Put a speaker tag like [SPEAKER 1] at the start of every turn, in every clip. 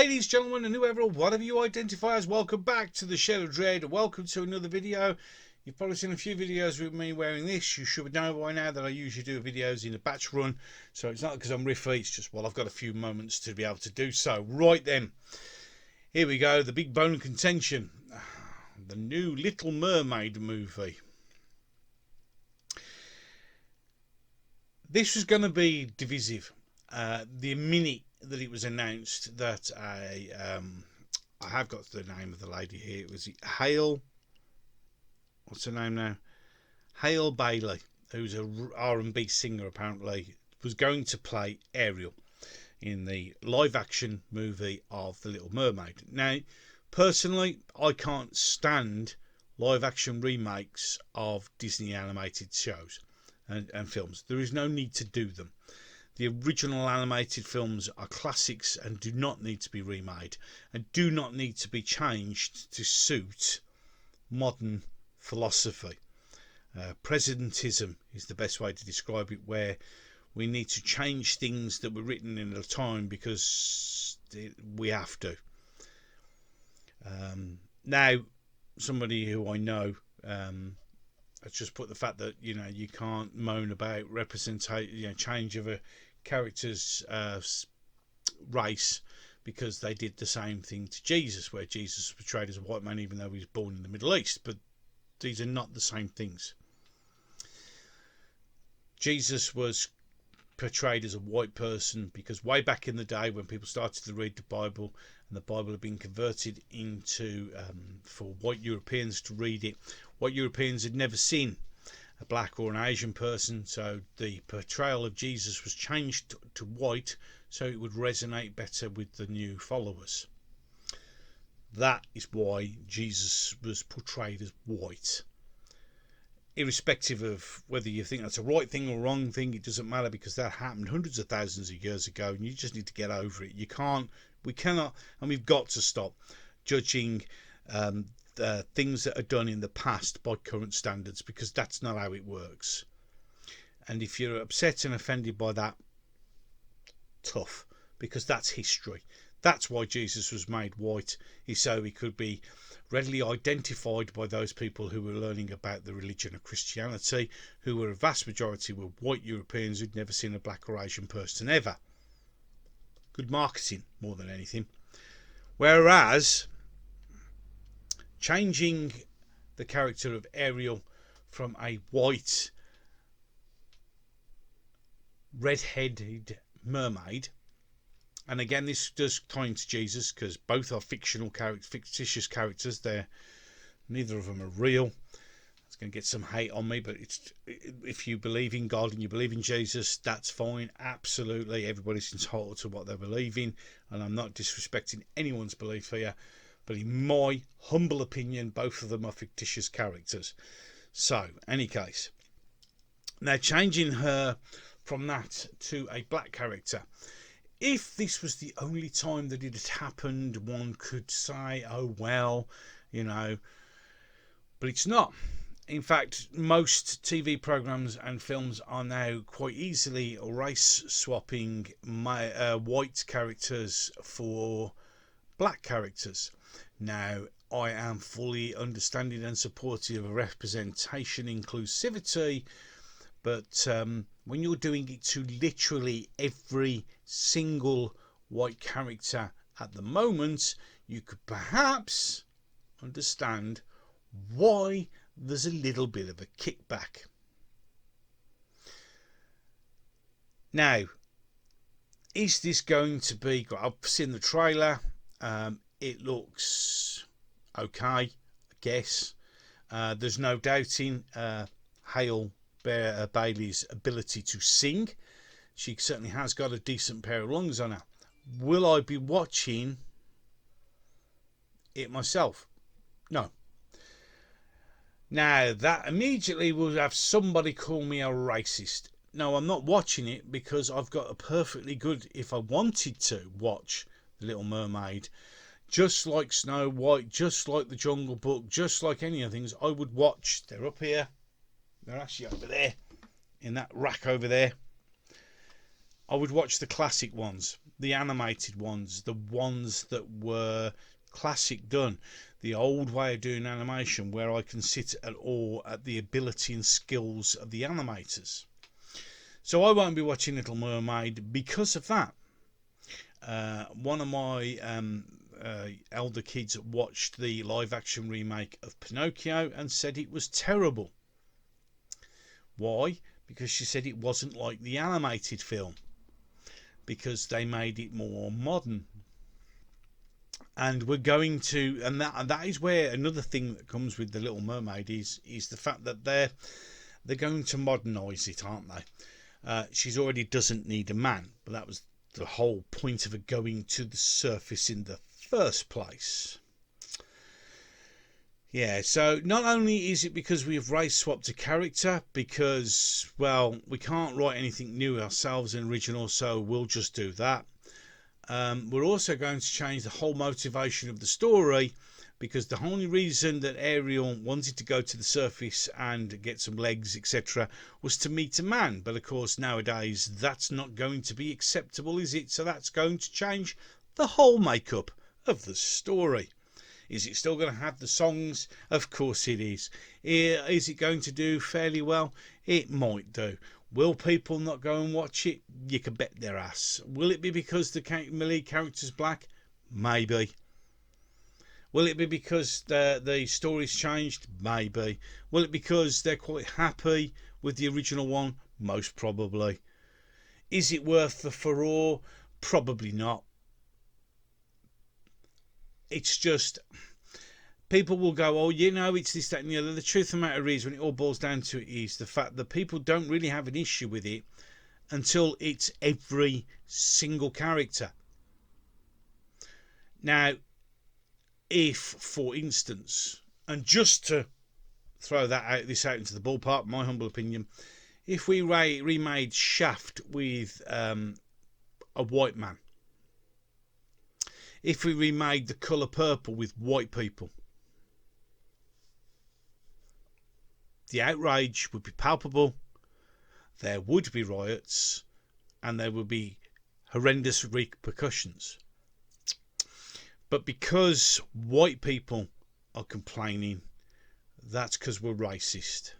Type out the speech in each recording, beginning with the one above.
[SPEAKER 1] Ladies, gentlemen, and whoever or whatever you identify as, welcome back to the Shed of Dread. Welcome to another video. You've probably seen a few videos with me wearing this. You should know by now that I usually do videos in a batch run. So it's not because I'm riffy, it's just, well, I've got a few moments to be able to do so. Right then, here we go. The big bone of contention. The new Little Mermaid movie. This was going to be divisive. The minute that it was announced that I have got the name of the lady here. It was Hale. What's her name now? Hale Bailey, who's a R&B singer apparently, was going to play Ariel in the live-action movie of The Little Mermaid. Now, personally, I can't stand live-action remakes of Disney animated shows and films. There is no need to do them. The original animated films are classics and do not need to be remade and do not need to be changed to suit modern philosophy. Presentism is the best way to describe it, where we need to change things that were written in a time because we have to. Now, somebody who I know has just put the fact that you can't moan about representation, change of a character's race, because they did the same thing to Jesus, where Jesus was portrayed as a white man even though he was born in the Middle East. But these are not the same things. Jesus was portrayed as a white person because way back in the day, when people started to read the Bible and the Bible had been converted into for white Europeans to read it, white Europeans had never seen a black or an Asian person, so the portrayal of Jesus was changed to white so it would resonate better with the new followers. That is why Jesus was portrayed as white. Irrespective of whether you think that's a right thing or wrong thing, it doesn't matter, because that happened hundreds of thousands of years ago and you just need to get over it. We cannot, and we've got to stop judging things that are done in the past by current standards, because that's not how it works. And if you're upset and offended by that, tough, because that's history. That's why Jesus was made white, is so he could be readily identified by those people who were learning about the religion of Christianity, who were a vast majority were white Europeans who'd never seen a black or Asian person ever. Good marketing more than anything. Whereas changing the character of Ariel from a white red-headed mermaid, and again this does tie into Jesus because both are fictitious characters. Neither of them are real. It's going to get some hate on me, but if you believe in God and you believe in Jesus, that's fine. Absolutely, everybody's entitled to what they believe in, and I'm not disrespecting anyone's belief here. But in my humble opinion, both of them are fictitious characters. So, any case, now changing her from that to a black character. If this was the only time that it had happened, one could say, oh well, but it's not. In fact, most TV programs and films are now quite easily race swapping white characters for black characters. Now, I am fully understanding and supportive of representation inclusivity, but when you're doing it to literally every single white character at the moment, you could perhaps understand why there's a little bit of a kickback. Now, is this going to be... I've seen the trailer. It looks okay, I guess. There's no doubting Hale Bailey's ability to sing. She certainly has got a decent pair of lungs on her. Will I be watching it myself? No. Now, that immediately will have somebody call me a racist. No, I'm not watching it because I've got a perfectly good, if I wanted to watch The Little Mermaid, just like Snow White, just like The Jungle Book, just like any of the things, I would watch. They're up here. They're actually over there, in that rack over there. I would watch the classic ones. the animated ones, the ones that were classic done, the old way of doing animation, where I can sit at awe at the ability and skills of the animators. So I won't be watching Little Mermaid because of that. One of my elder kids watched the live action remake of Pinocchio and said it was terrible. Why? Because she said it wasn't like the animated film, because they made it more modern. And we're going to, and that is where another thing that comes with the Little Mermaid is the fact that they're going to modernise it, aren't they? She's already doesn't need a man, but that was the whole point of her going to the surface in the first place. Yeah, so not only is it because we have race swapped a character, because, well, we can't write anything new ourselves in original, so we'll just do that. We're also going to change the whole motivation of the story, because the only reason that Ariel wanted to go to the surface and get some legs, etc., was to meet a man. But of course, nowadays, that's not going to be acceptable, is it? So that's going to change the whole makeup of the story. Is it still going to have the songs? Of course it is. Is it going to do fairly well? It might do. Will people not go and watch it? You can bet their ass. Will it be because the lead character's black? Maybe. Will it be because the story's changed? Maybe. Will it because they're quite happy with the original one? Most probably. Is it worth the furore? Probably not. It's just, people will go, oh, you know, it's this, that and the other. The truth of the matter is, when it all boils down to it, is the fact that people don't really have an issue with it until it's every single character. Now, if, for instance, and just to throw this out into the ballpark, my humble opinion, if we remade Shaft with a white man, if we remade The Colour Purple with white people, the outrage would be palpable, there would be riots, and there would be horrendous repercussions. But because white people are complaining, that's because we're racist.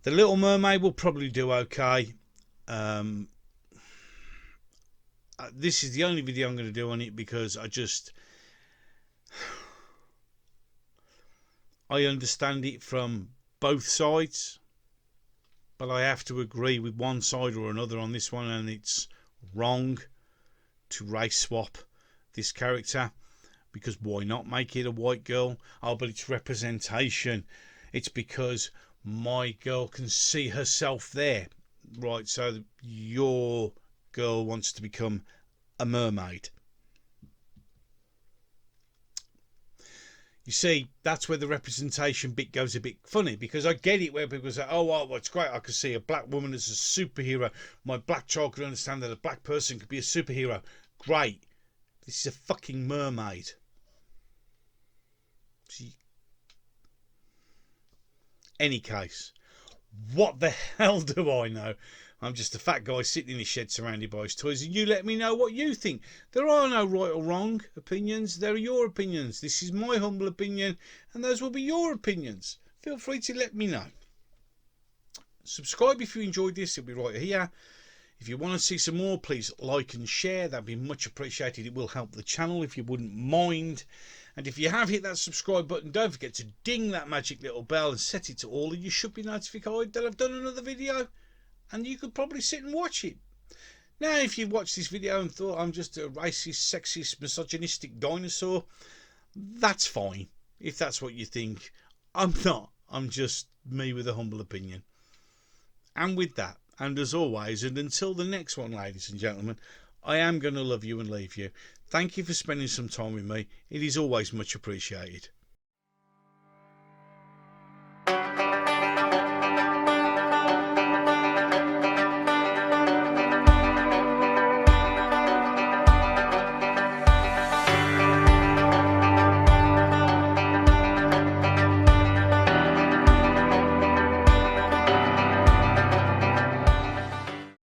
[SPEAKER 1] The Little Mermaid will probably do okay. This is the only video I'm going to do on it, because I understand it from both sides, but I have to agree with one side or another on this one, and it's wrong to race swap this character, because why not make it a white girl? Oh, but it's representation. It's because my girl can see herself there. Right, so your girl wants to become a mermaid. You see, that's where the representation bit goes a bit funny, because I get it where people say, oh, well, it's great, I could see a black woman as a superhero. My black child could understand that a black person could be a superhero. Great. This is a fucking mermaid. Any case, what the hell do I know? I'm just a fat guy sitting in his shed surrounded by his toys, and you let me know what you think. There are no right or wrong opinions. There are your opinions. This is my humble opinion, and those will be your opinions. Feel free to let me know. Subscribe if you enjoyed this. It'll be right here. If you want to see some more, please like and share. That'd be much appreciated. It will help the channel if you wouldn't mind. And if you have hit that subscribe button, don't forget to ding that magic little bell and set it to all, and you should be notified that I've done another video. And you could probably sit and watch it. Now, if you watched this video and thought I'm just a racist, sexist, misogynistic dinosaur, that's fine. If that's what you think. I'm not. I'm just me with a humble opinion. And with that, and as always, and until the next one, ladies and gentlemen, I am going to love you and leave you. Thank you for spending some time with me. It is always much appreciated.